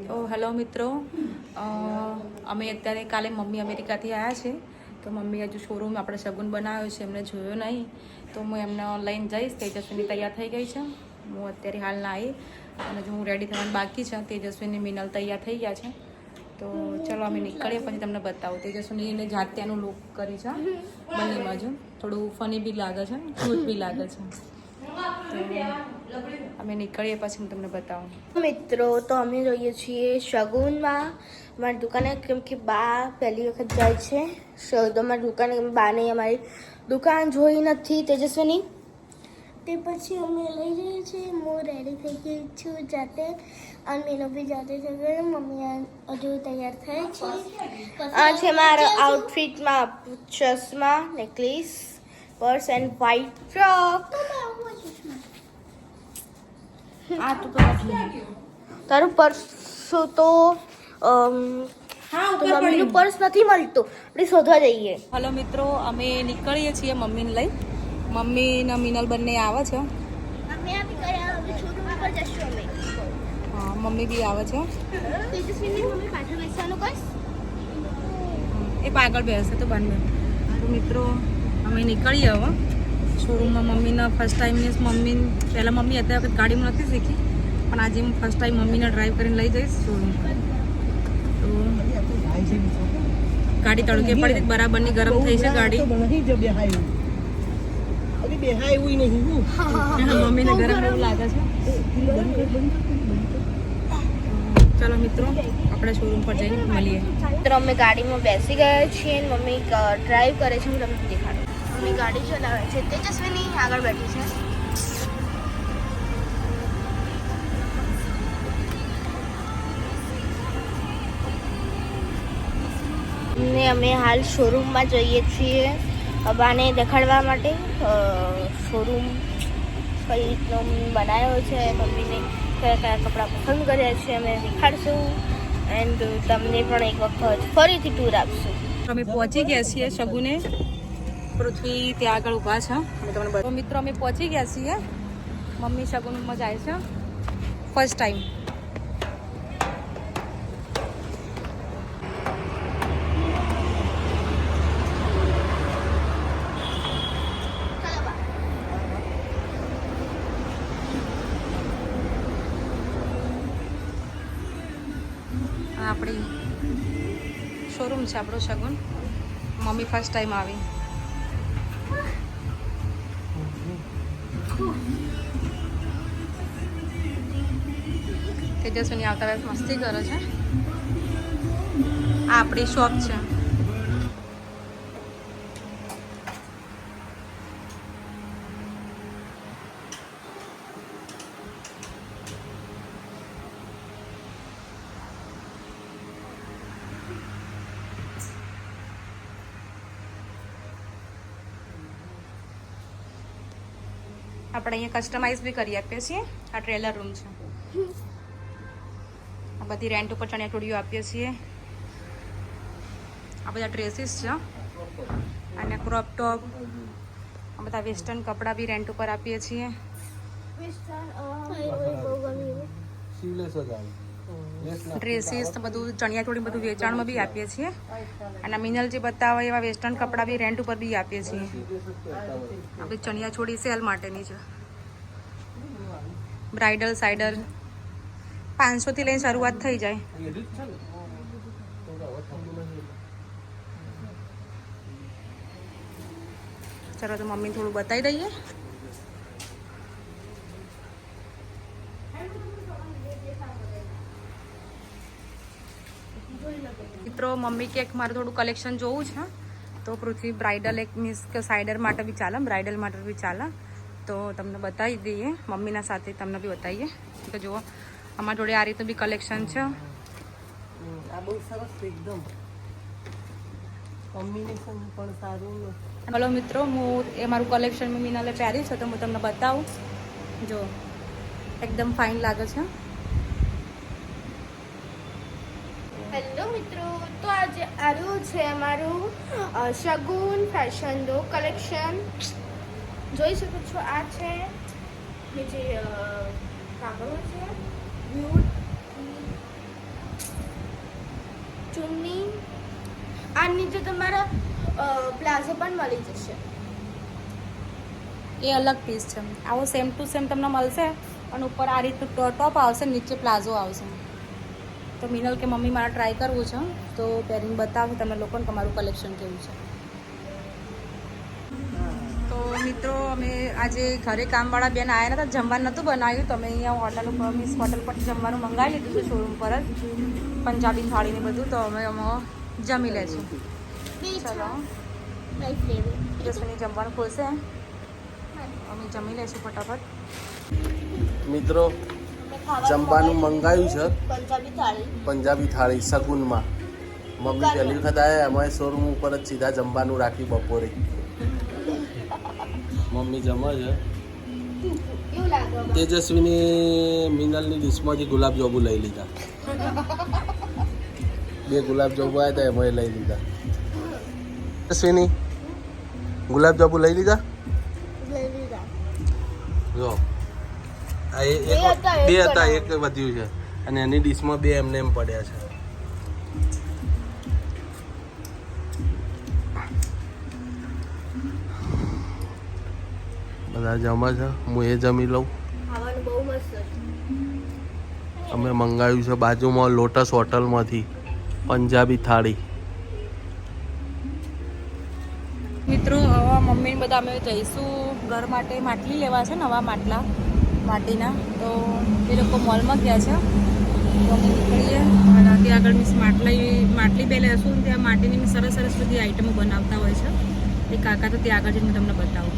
તો હેલો મિત્રો, અમે અત્યારે કાલે મમ્મી અમેરિકાથી આવ્યા છે. તો મમ્મી હજુ શોરૂમ આપણે શગુન બનાવ્યો છે, એમને જોયો નહીં. તો હું એમને ઓનલાઈન જઈશ. તેજસ્વીની તૈયાર થઈ ગઈ છે. હું અત્યારે હાલ ના આવી અને જો હું રેડી થવાનું બાકી છે. તેજસ્વીની મિનલ તૈયાર થઈ ગયા છે. તો ચલો અમે નીકળીએ, પછી તમને બતાવું. તેજસ્વીને જાત્યાનું લુક કરી છે બંનેમાં. જો થોડું ફની બી લાગે છે, ક્યુટ બી લાગે છે. અમે નીકળીએ પછી હું તમને બતાવું. મિત્રો તો અમે જોઈએ છીએ શગુનમાં મારી દુકાને, કેમ કે બા પહેલી વખત જાય છે. તો મારી દુકાને બાને અમારી દુકાન જોઈ નથી તેજસ્વીની. તે પછી અમે લઈ જઈએ છીએ. હું રેડી થઈ ગઈ છું જાતે, અને મેનો બી જાતે થઈ ગયો. મમ્મી હજુ તૈયાર થાય છે. આ છે મારા આઉટફિટમાં ચશ્મા, necklace, purse and white frock. આ તો તારું પર્સ તો મમ્મીનું પર્સ નથી મળતું, આપણે શોધવા જઈએ. હલો મિત્રો, અમે નીકળીએ છીએ મમ્મીને લઈ. મમ્મી ને મિનલ બંને આવે છે. હા, મમ્મી બી આવે છે. એ પાગળ બેસે તો બંને. તો મિત્રો અમે નીકળીએ હવે શોરૂમમાં. મમ્મીના ફર્સ્ટ ટાઈમ મીન્સ મમ્મી પહેલાં મમ્મી અત્યારે વખત ગાડીમાં નથી શીખી, પણ આજે હું ફર્સ્ટ ટાઈમ મમ્મીને ડ્રાઈવ કરીને લઈ જઈશ શોરૂમ. તો ગાડી તડકે પડી બરાબરની ગરમ થઈ છે ગાડી. મમ્મીને ગરમ એવું લાગે છે. ચલો મિત્રો, આપણે શોરૂમ પર જઈને મળીએ. મિત્રો અમે ગાડીમાં બેસી ગયા છીએ. મમ્મી ડ્રાઈવ કરે છે, હું તમને દેખાડું. મમ્મી ગાડી ચલાવે છે. તેજસ્વીની આગળ બેઠી છે. ને અમે હાલ શોરૂમમાં જઈએ છીએ બાને દેખાડવા માટે. શોરૂમ કઈ રીતનો બનાવ્યો છે, મમ્મીને કયા કયા કપડાં પસંદ કર્યા છે અમે દેખાડશું. એન્ડ તમને પણ એક વખત ફરીથી ટૂર આપશું. અમે પહોંચી ગયા છીએ શગુને. પૃથ્વી ત્યાં આગળ ઊભા છે. તો મિત્રો અમે પહોંચી ગયા છીએ. મમ્મી શગુનમાં જાય છે ફર્સ્ટ ટાઈમ. આપણી શોરૂમ છે આપણો શગુન. મમ્મી ફર્સ્ટ ટાઈમ આવી. તેજસ્વીની આવતા વેળે મસ્તી કરે છે. આ આપણી શોપ છે. આપણે અહીંયા કસ્ટમાઇઝ બી કરી આપીએ છીએ. આ ટ્રેલર રૂમ છે. આ બધી રેન્ટ ઉપર ચણિયાચોળીઓ આપીએ છીએ. આ બધા ડ્રેસીસ છે અને ક્રોપ ટોપ, આ બધા વેસ્ટર્ન કપડાં બી રેન્ટ ઉપર આપીએ છીએ. ડ્રેસીસ બધું ચણિયાચોળી બધું વેચાણમાં બી આપીએ છીએ. અને મિનલ જે બતાવે એવા વેસ્ટર્ન કપડાં બી રેન્ટ ઉપર બી આપીએ છીએ. આપણી ચણિયાચોળી સેલ માટેની છે. બ્રાઇડલ સાઇડલ 500 થી લઈને શરૂઆત થઈ જાય. ચલો તો મમ્મી થોડું બતાવી દઈએ. મિત્રો મમ્મી કે મારે થોડું કલેક્શન જોવું છે. તો પૃથ્વી બ્રાઇડલ એક મીન્સ કે સાઇડર માટે બી ચાલે, બ્રાઇડલ માટે બી ચાલે. તો તમને બતાવી દઈએ, મમ્મીના સાથે તમને બી બતાવીએ. તો જુઓ અમારા જોડે આ રીતનું બી કલેક્શન છે. આ બહુ સરસ છે એકદમ. કોમ્બિનેશન પણ સારું. હલો મિત્રો, હું એ મારું કલેક્શન મીનાલે પહેર્યું છે તો હું તમને બતાવું. જો એકદમ ફાઇન લાગે છે. હેલો મિત્રો, તો આજે આવ્યું છે અમારું શગુન ફેશન ડો કલેક્શન. જોઈ શકો છો, આ છે નીચે કાગળો છે. બ્યુટી આ નીચે તમારા પ્લાઝો પણ મળી જશે. એ અલગ પીસ છે. આવો સેમ ટુ સેમ તમને મળશે પણ ઉપર આ રીતનું ટોપ આવશે, નીચે પ્લાઝો આવશે. તો મિનલ કે મમ્મી મારે ટ્રાય કરવું છે, તો પહેરીને બતાવું તમને લોકોને તમારું કલેક્શન કેવું છે. તો મિત્રો અમે આજે ઘરે કામવાળા બેન આવ્યા હતા, જમવાનું નહોતું બનાવ્યું, તો અમે અહીંયા હોટલ પર જમવાનું મંગાવી લીધું છે શોરૂમ પર જ, પંજાબી થાળીને બધું. તો અમે જમી લેશું. ચલો જસવીની જમવાનું ખોલશે, અમે જમી લઈશું ફટાફટ. મિત્રો જમવાનું મંગાવ્યું છે, પંજાબી થાળી સગુનમાં. મમ્મી પહેલી વખત આવ્યા, અમારે શોરૂમ ઉપર જ સીધા જમવાનું રાખ્યું બપોરે. મમ્મી જમે છે. તેજસ્વીની મિનલની ડિશમાંથી ગુલાબજાંબુ લઈ લીધા. 2 ગુલાબજાંબુ આવ્યા હતા, એમાં લઈ લીધા. તેજસ્વીની ગુલાબજાંબુ લઈ લીધા. જો આ બે હતા, એક વધ્યું છે અને એની ડીશમાં 2 એમને એમ પડ્યા છે. બધા જમા છે, હું એ જમી લઉં. ખાવાનું બહુ મસ્ત છે. અમે મંગાવ્યું છે બાજુમાં લોટસ હોટલમાંથી પંજાબી થાળી. મિત્રો હવે મમ્મીને બધા અમે જઈશું ઘર માટે માટલી લેવા છે, નવા માટલા માટીના. તો એ લોકો મોલમાં ગયા છે, તો અમે નીકળીએ અને ત્યાં આગળ માટલી બે લેશું. ત્યાં માટીની સરસ સરસ બધી આઈટમો બનાવતા હોય છે. એ કાકા તો ત્યાં આગળ જઈને તમને બતાવું.